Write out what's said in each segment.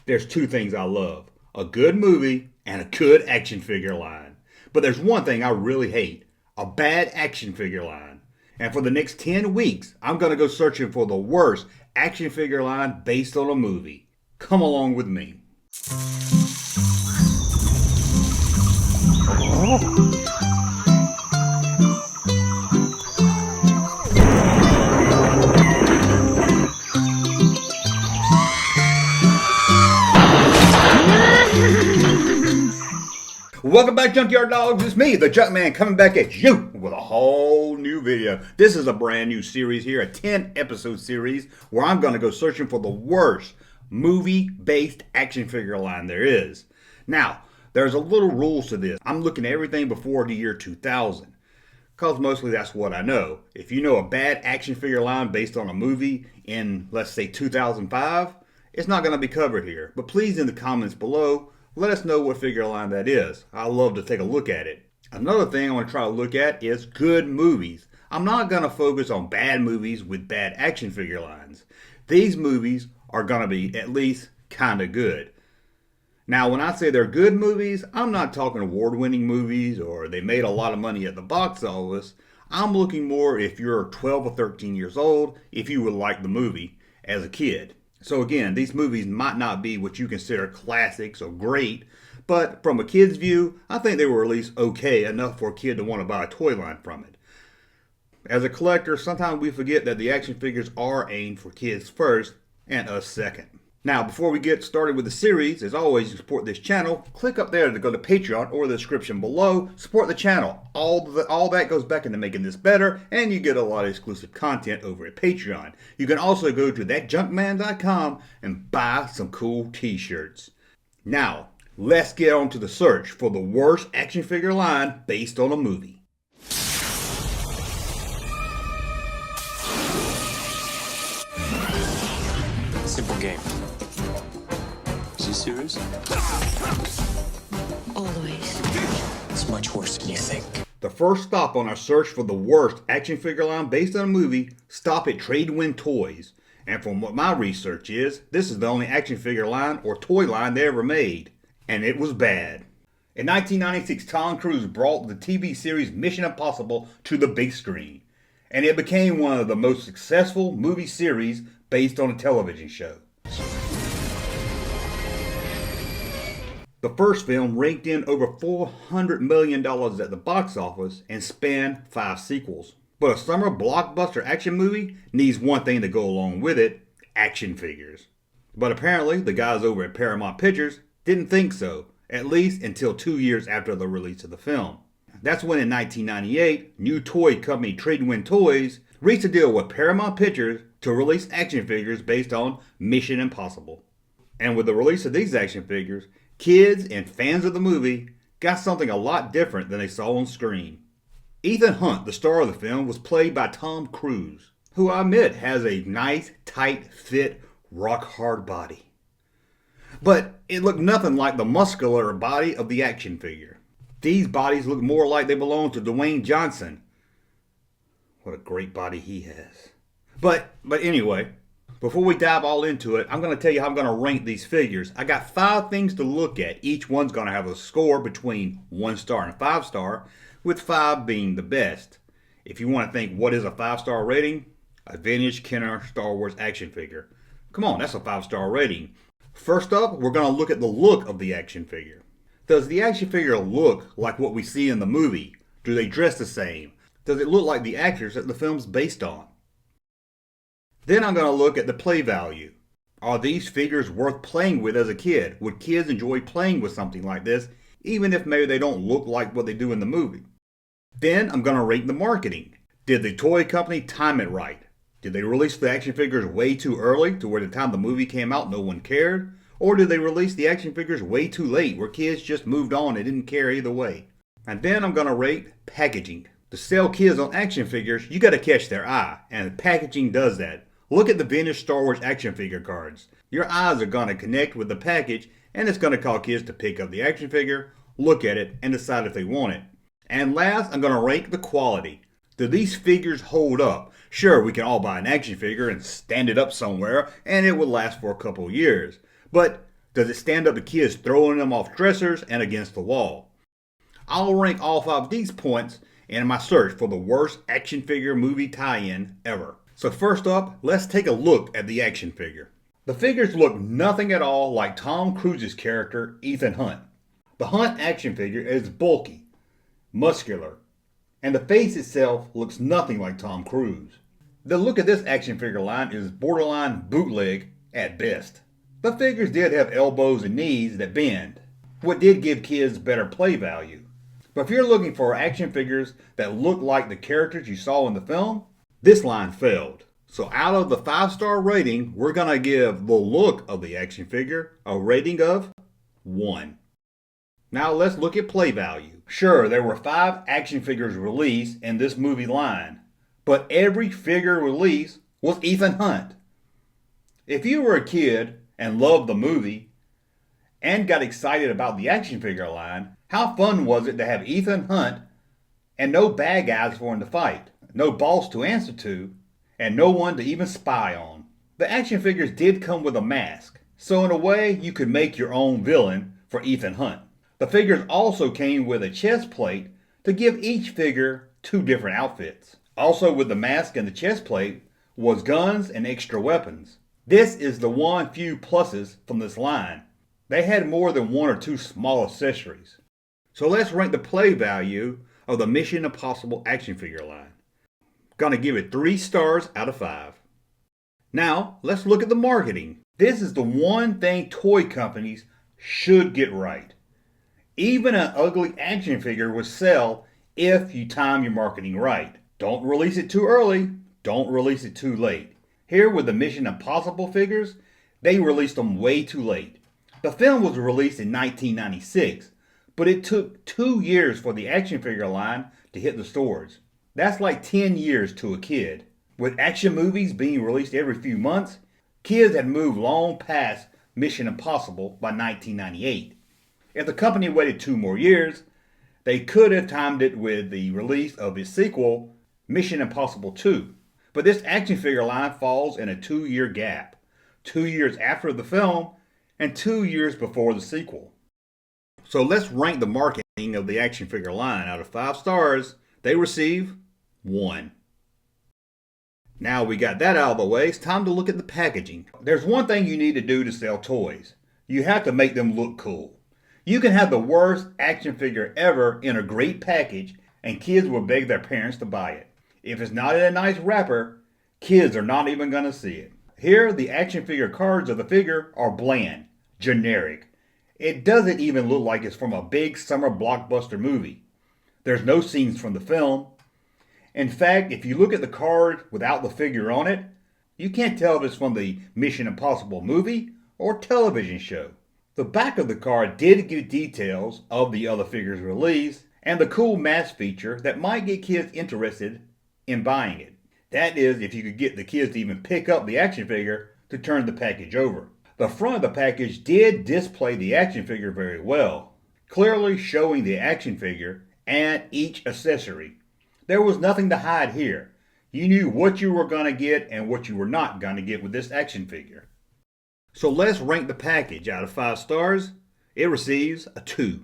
There's two things I love: a good movie and a good action figure line. But there's one thing I really hate: a bad action figure line. And for the next 10 weeks, I'm going to go searching for the worst action figure line based on a movie. Come along with me. Welcome back, Junkyard Dogs. It's me, the Junkman, coming back at you with a whole new video. This is a brand new series here, a 10-episode series where I'm going to go searching for the worst movie-based action figure line there is. Now, there's a little rules to this. I'm looking at everything before the year 2000, because mostly that's what I know. If you know a bad action figure line based on a movie in, let's say, 2005, it's not going to be covered here. But please, in the comments below, let us know what figure line that is. I'd love to take a look at it. Another thing I want to try to look at is good movies. I'm not going to focus on bad movies with bad action figure lines. These movies are going to be at least kind of good. Now, when I say they're good movies, I'm not talking award-winning movies or they made a lot of money at the box office. I'm looking more if you're 12 or 13 years old, if you would like the movie as a kid. So again, these movies might not be what you consider classics or great, but from a kid's view, I think they were at least okay enough for a kid to want to buy a toy line from it. As a collector, sometimes we forget that the action figures are aimed for kids first and us second. Now, before we get started with the series, as always, you support this channel, click up there to go to Patreon or the description below. Support the channel. All that goes back into making this better, and you get a lot of exclusive content over at Patreon. You can also go to thatjunkman.com and buy some cool t-shirts. Now, let's get on to the search for the worst action figure line based on a movie. Simple game. Is he serious? Always. It's much worse than you think. The first stop on our search for the worst action figure line based on a movie, stop at Trade-Win Toys. And from what my research is, this is the only action figure line or toy line they ever made. And it was bad. In 1996, Tom Cruise brought the TV series Mission Impossible to the big screen. And it became one of the most successful movie series based on a television show. The first film raked in over $400 million at the box office and spanned 5 sequels. But a summer blockbuster action movie needs one thing to go along with it: action figures. But apparently the guys over at Paramount Pictures didn't think so, at least until 2 years after the release of the film. That's when in 1998, new toy company Trade-Win Toys reached a deal with Paramount Pictures to release action figures based on Mission Impossible. And with the release of these action figures, kids and fans of the movie got something a lot different than they saw on screen. Ethan Hunt, the star of the film, was played by Tom Cruise, who I admit has a nice, tight, fit, rock-hard body. But it looked nothing like the muscular body of the action figure. These bodies look more like they belong to Dwayne Johnson. What a great body he has. But anyway, before we dive all into it, I'm going to tell you how I'm going to rank these figures. I got 5 things to look at. Each one's going to have a score between 1 star and 5 star, with 5 being the best. If you want to think what is a 5-star rating, a vintage Kenner Star Wars action figure. Come on, that's a 5-star rating. First up, we're going to look at the look of the action figure. Does the action figure look like what we see in the movie? Do they dress the same? Does it look like the actors that the film's based on? Then I'm going to look at the play value. Are these figures worth playing with as a kid? Would kids enjoy playing with something like this, even if maybe they don't look like what they do in the movie? Then I'm going to rate the marketing. Did the toy company time it right? Did they release the action figures way too early to where the time the movie came out no one cared? Or did they release the action figures way too late where kids just moved on and didn't care either way? And then I'm going to rate packaging. To sell kids on action figures, you got to catch their eye, and packaging does that. Look at the vintage Star Wars action figure cards. Your eyes are going to connect with the package, and it's going to cause kids to pick up the action figure, look at it, and decide if they want it. And last, I'm going to rank the quality. Do these figures hold up? Sure, we can all buy an action figure and stand it up somewhere, and it would last for a couple years. But Does it stand up to kids throwing them off dressers and against the wall? I'll rank all 5 of these points in my search for the worst action figure movie tie-in ever. So first up, let's take a look at the action figure. The figures look nothing at all like Tom Cruise's character, Ethan Hunt. The Hunt action figure is bulky, muscular, and the face itself looks nothing like Tom Cruise. The look of this action figure line is borderline bootleg at best. The figures did have elbows and knees that bend, what did give kids better play value. But if you're looking for action figures that look like the characters you saw in the film, this line failed. So out of the 5-star rating, we're going to give the look of the action figure a rating of 1. Now let's look at play value. Sure, there were 5 action figures released in this movie line, but every figure released was Ethan Hunt. If you were a kid and loved the movie and got excited about the action figure line, how fun was it to have Ethan Hunt and no bad guys for him to fight, no boss to answer to, and no one to even spy on? The action figures did come with a mask, so in a way you could make your own villain for Ethan Hunt. The figures also came with a chest plate to give each figure 2 different outfits. Also with the mask and the chest plate was guns and extra weapons. This is the one few pluses from this line. They had more than 1 or 2 small accessories. So let's rank the play value of the Mission Impossible action figure line. Gonna give it 3 stars out of 5. Now, let's look at the marketing. This is the one thing toy companies should get right. Even an ugly action figure will sell if you time your marketing right. Don't release it too early, don't release it too late. Here with the Mission Impossible figures, they released them way too late. The film was released in 1996, but it took 2 years for the action figure line to hit the stores. That's like 10 years to a kid. With action movies being released every few months, kids had moved long past Mission Impossible by 1998. If the company waited 2 more years, they could have timed it with the release of its sequel, Mission Impossible 2. But this action figure line falls in a 2-year gap. 2 years after the film and 2 years before the sequel. So let's rank the marketing of the action figure line. Out of 5 stars, they receive 1. Now we got that out of the way, it's time to look at the packaging. There's one thing you need to do to sell toys. You have to make them look cool. You can have the worst action figure ever in a great package and kids will beg their parents to buy it. If it's not in a nice wrapper, kids are not even going to see it. Here, the action figure cards of the figure are bland, generic. It doesn't even look like it's from a big summer blockbuster movie. There's no scenes from the film. In fact, if you look at the card without the figure on it, you can't tell if it's from the Mission Impossible movie or television show. The back of the card did give details of the other figures released and the cool mask feature that might get kids interested in buying it. That is, if you could get the kids to even pick up the action figure to turn the package over. The front of the package did display the action figure very well, clearly showing the action figure and each accessory. There was nothing to hide here. You knew what you were going to get and what you were not going to get with this action figure. So let's rank the package. Out of 5 stars, it receives a 2.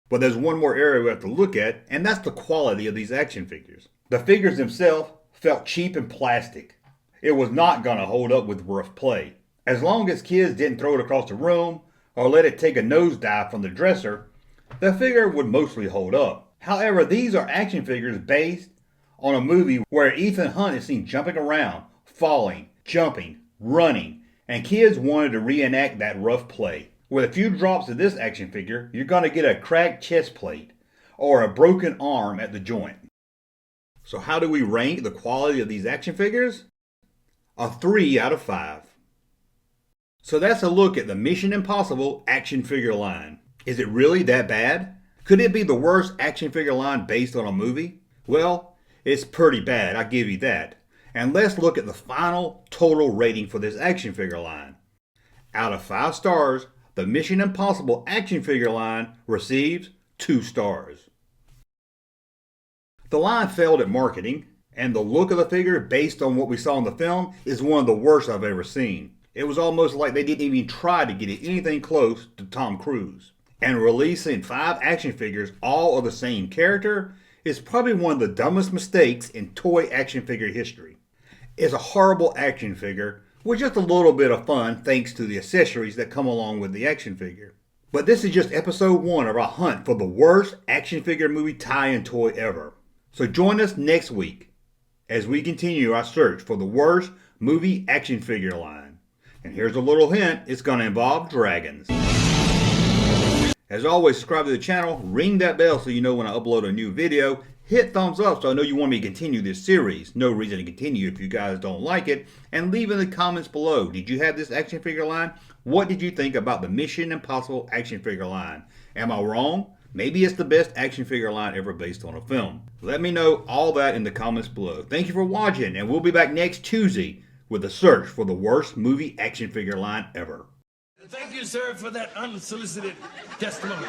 But there's one more area we have to look at, and that's the quality of these action figures. The figures themselves felt cheap and plastic. It was not going to hold up with rough play. As long as kids didn't throw it across the room or let it take a nosedive from the dresser, the figure would mostly hold up. However, these are action figures based on a movie where Ethan Hunt is seen jumping around, falling, jumping, running, and kids wanted to reenact that rough play. With a few drops of this action figure, you're going to get a cracked chest plate or a broken arm at the joint. So how do we rank the quality of these action figures? A 3 out of 5. So that's a look at the Mission Impossible action figure line. Is it really that bad? Could it be the worst action figure line based on a movie? Well, it's pretty bad, I'll give you that. And let's look at the final total rating for this action figure line. Out of 5 stars, the Mission Impossible action figure line receives 2 stars. The line failed at marketing, and the look of the figure based on what we saw in the film is one of the worst I've ever seen. It was almost like they didn't even try to get it anything close to Tom Cruise. And releasing 5 action figures all of the same character is probably one of the dumbest mistakes in toy action figure history. It's a horrible action figure with just a little bit of fun thanks to the accessories that come along with the action figure. But this is just episode 1 of our hunt for the worst action figure movie tie-in toy ever. So join us next week as we continue our search for the worst movie action figure line. And here's a little hint, it's going to involve dragons. As always, subscribe to the channel, ring that bell so you know when I upload a new video, hit thumbs up so I know you want me to continue this series. No reason to continue if you guys don't like it, and leave in the comments below. Did you have this action figure line? What did you think about the Mission Impossible action figure line? Am I wrong? Maybe it's the best action figure line ever based on a film. Let me know all that in the comments below. Thank you for watching, and we'll be back next Tuesday with a search for the worst movie action figure line ever. Thank you, sir, for that unsolicited testimony.